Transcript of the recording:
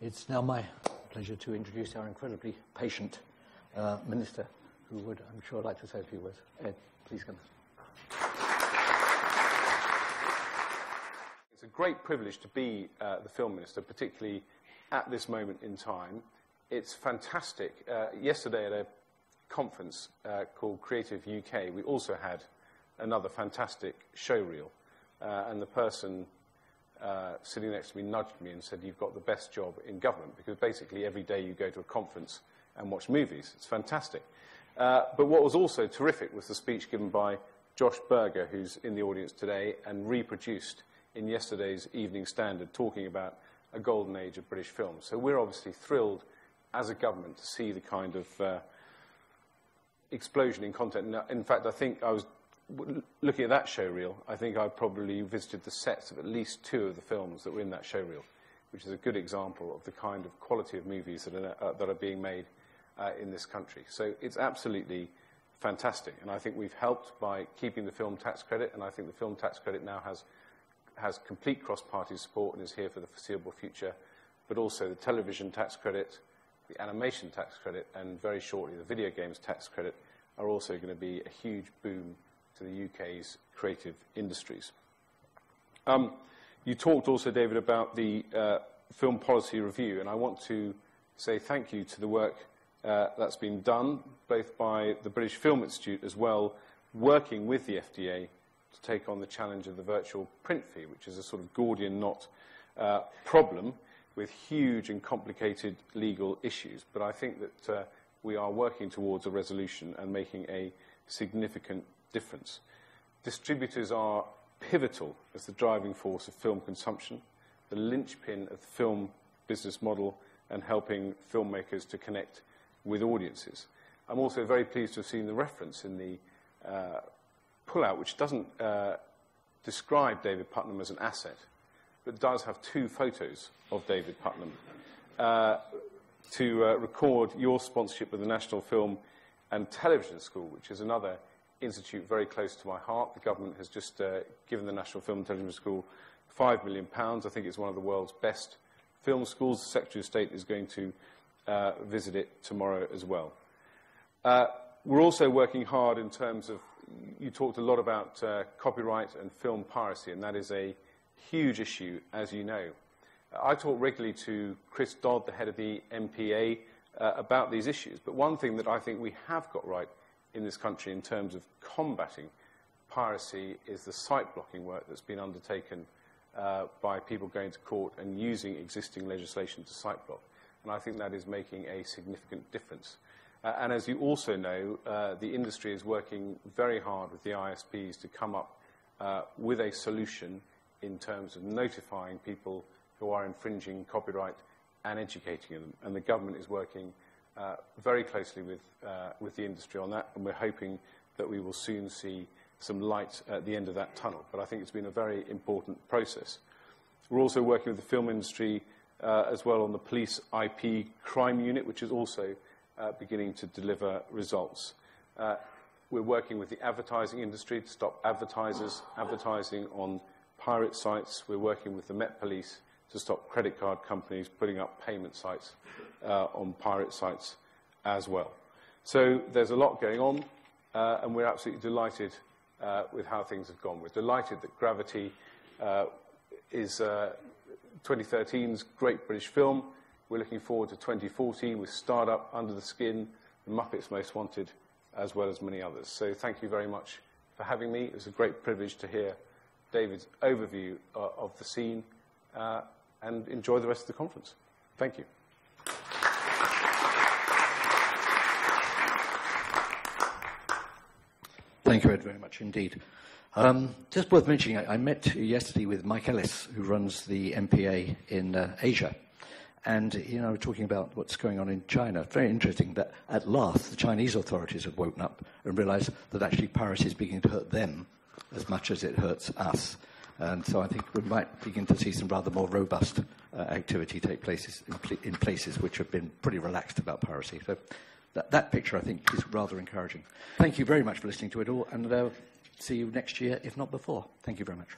It's now my pleasure to introduce our incredibly patient Minister, who would, I'm sure, like to say a few words. Ed, please come. It's a great privilege to be the Film Minister, particularly at this moment in time. It's fantastic. Yesterday at a conference called Creative UK, we also had another fantastic showreel, and the person sitting next to me nudged me and said, "You've got the best job in government," because basically every day you go to a conference and watch movies. It's fantastic. But what was also terrific was the speech given by Josh Berger, who's in the audience today, and reproduced in yesterday's Evening Standard, talking about a golden age of British film. So we're obviously thrilled as a government to see the kind of explosion in content. Now, in fact, I think I was looking at that showreel. I think I probably visited the sets of at least 2 of the films that were in that showreel, which is a good example of the kind of quality of movies that are being made in this country. So it's absolutely fantastic. And I think we've helped by keeping the film tax credit, and I think the film tax credit now has complete cross-party support and is here for the foreseeable future, but also the television tax credit, the animation tax credit, and very shortly the video games tax credit are also going to be a huge boom to the UK's creative industries. You talked also, David, about the film policy review, and I want to say thank you to the work that's been done, both by the British Film Institute as well, working with the FDA to take on the challenge of the virtual print fee, which is a sort of Gordian knot problem with huge and complicated legal issues. But I think that we are working towards a resolution and making a significant difference. Distributors are pivotal as the driving force of film consumption, the linchpin of the film business model, and helping filmmakers to connect with audiences. I'm also very pleased to have seen the reference in the pullout, which doesn't describe David Puttnam as an asset, but does have 2 photos of David Puttnam to record your sponsorship of the National Film and Television School, which is another institute very close to my heart. The government has just given the National Film and Television School £5 million. I think it's one of the world's best film schools. The Secretary of State is going to visit it tomorrow as well. We're also working hard in terms of, you talked a lot about copyright and film piracy, and that is a huge issue, as you know. I talk regularly to Chris Dodd, the head of the MPA, about these issues. But one thing that I think we have got right in this country in terms of combating piracy is the site blocking work that's been undertaken by people going to court and using existing legislation to site block. And I think that is making a significant difference. And as you also know, the industry is working very hard with the ISPs to come up with a solution in terms of notifying people who are infringing copyright and educating them. And the government is working very closely with the industry on that, and we're hoping that we will soon see some light at the end of that tunnel. But I think it's been a very important process. We're also working with the film industry as well on the police IP crime unit, which is also beginning to deliver results. We're working with the advertising industry to stop advertisers advertising on pirate sites. We're working with the Met Police to stop credit card companies putting up payment sites on pirate sites as well. So there's a lot going on, and we're absolutely delighted with how things have gone. We're delighted that Gravity is 2013's great British film. We're looking forward to 2014 with Startup, Under the Skin, The Muppets Most Wanted, as well as many others. So thank you very much for having me. It was a great privilege to hear David's overview of the scene, and enjoy the rest of the conference. Thank you. Thank you, Ed, very much indeed. Just worth mentioning, I met yesterday with Mike Ellis, who runs the MPA in Asia. And, you know, we're talking about what's going on in China. Very interesting that at last the Chinese authorities have woken up and realized that actually piracy is beginning to hurt them as much as it hurts us. And so I think we might begin to see some rather more robust activity take place in places which have been pretty relaxed about piracy. So that picture, I think, is rather encouraging. Thank you very much for listening to it all, and see you next year, if not before. Thank you very much.